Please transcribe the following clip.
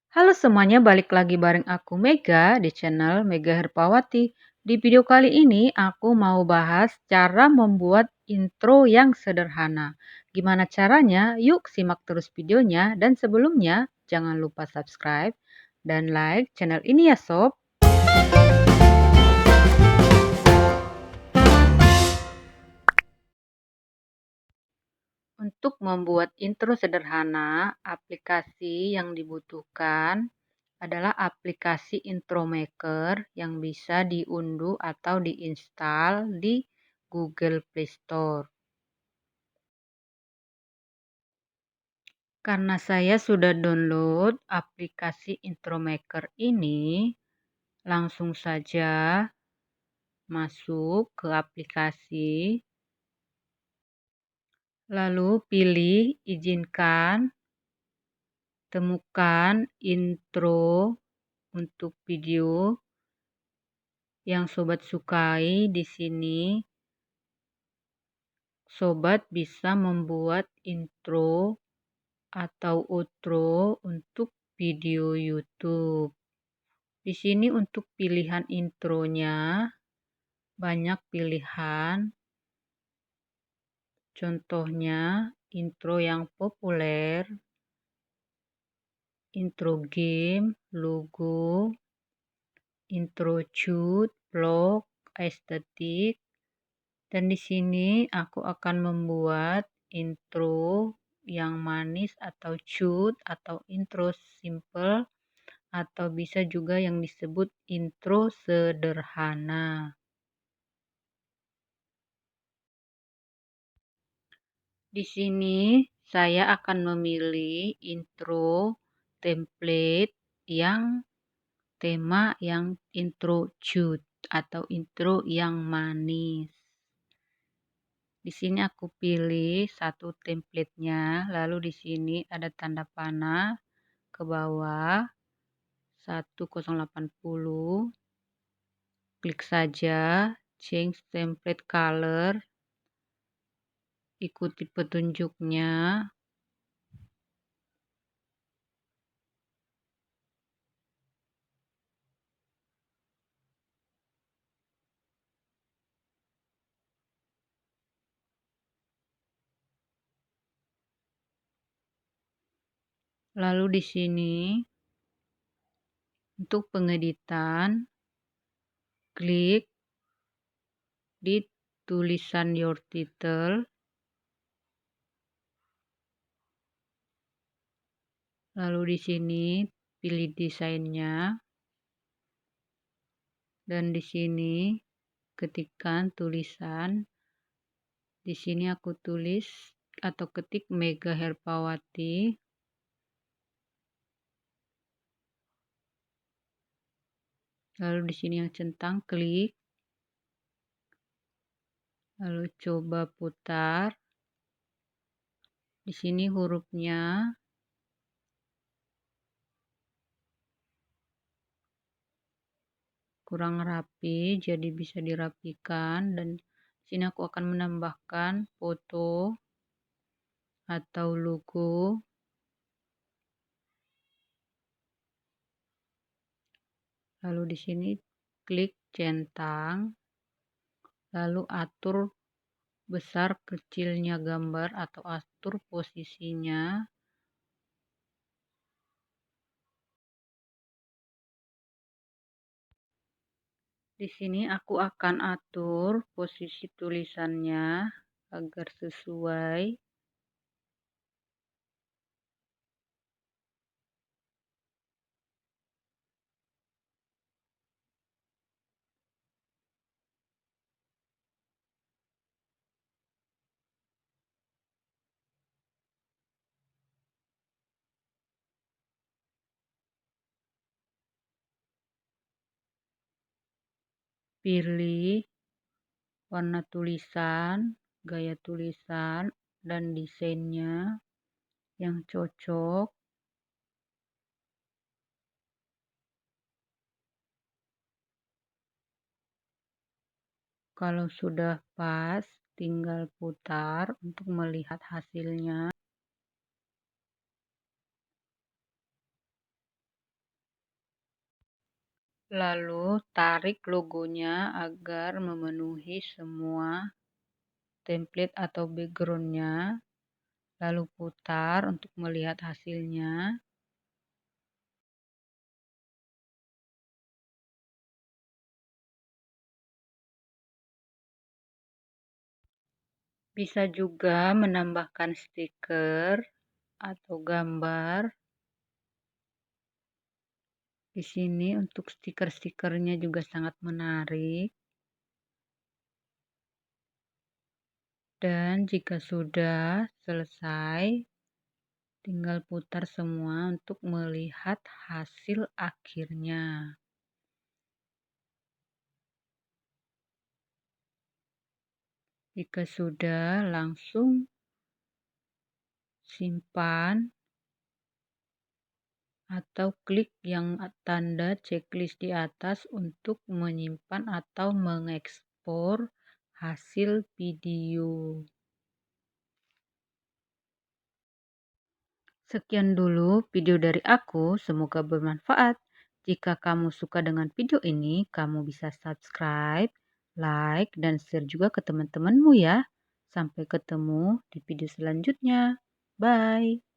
Halo semuanya, balik lagi bareng aku Mega di channel Mega Herpawati. Di video kali ini aku mau bahas cara membuat intro yang sederhana. Gimana caranya? Yuk simak terus videonya dan sebelumnya jangan lupa subscribe dan like channel ini ya sob. Untuk membuat intro sederhana, aplikasi yang dibutuhkan adalah aplikasi Intro Maker yang bisa diunduh atau diinstal di Google Play Store. Karena saya sudah download aplikasi Intro Maker ini, langsung saja masuk ke aplikasi, lalu pilih izinkan, temukan intro untuk video yang sobat sukai. Di sini sobat bisa membuat intro atau outro untuk video YouTube. Di sini untuk pilihan intronya banyak pilihan. Contohnya intro yang populer, intro game, logo, intro shoot, vlog, estetik. Dan di sini aku akan membuat intro yang manis atau shoot atau intro simple atau bisa juga yang disebut intro sederhana. Di sini saya akan memilih intro template yang tema yang intro shoot atau intro yang manis. Di sini aku pilih satu template-nya, lalu di sini ada tanda panah ke bawah 1080. Klik saja change template color, ikuti petunjuknya. Lalu di sini untuk pengeditan, klik di tulisan your title, lalu di sini pilih desainnya, dan di sini ketikkan tulisan. Di sini aku tulis atau ketik Mega Herpawati. Lalu di sini yang centang klik. Lalu coba putar. Di sini hurufnya kurang rapi, jadi bisa dirapikan. Dan di sini aku akan menambahkan foto atau logo. Lalu di sini klik centang. Lalu atur besar kecilnya gambar atau atur posisinya. Di sini aku akan atur posisi tulisannya agar sesuai. Pilih warna tulisan, gaya tulisan, dan desainnya yang cocok. Kalau sudah pas, tinggal putar untuk melihat hasilnya. Lalu tarik logonya agar memenuhi semua template atau background-nya. Lalu putar untuk melihat hasilnya. Bisa juga menambahkan stiker atau gambar. Di sini untuk stiker-stikernya juga sangat menarik. Dan jika sudah selesai, tinggal putar semua untuk melihat hasil akhirnya. Jika sudah, langsung simpan atau klik yang tanda checklist di atas untuk menyimpan atau mengekspor hasil video. Sekian dulu video dari aku, semoga bermanfaat. Jika kamu suka dengan video ini, kamu bisa subscribe, like, dan share juga ke teman-temanmu ya. Sampai ketemu di video selanjutnya. Bye.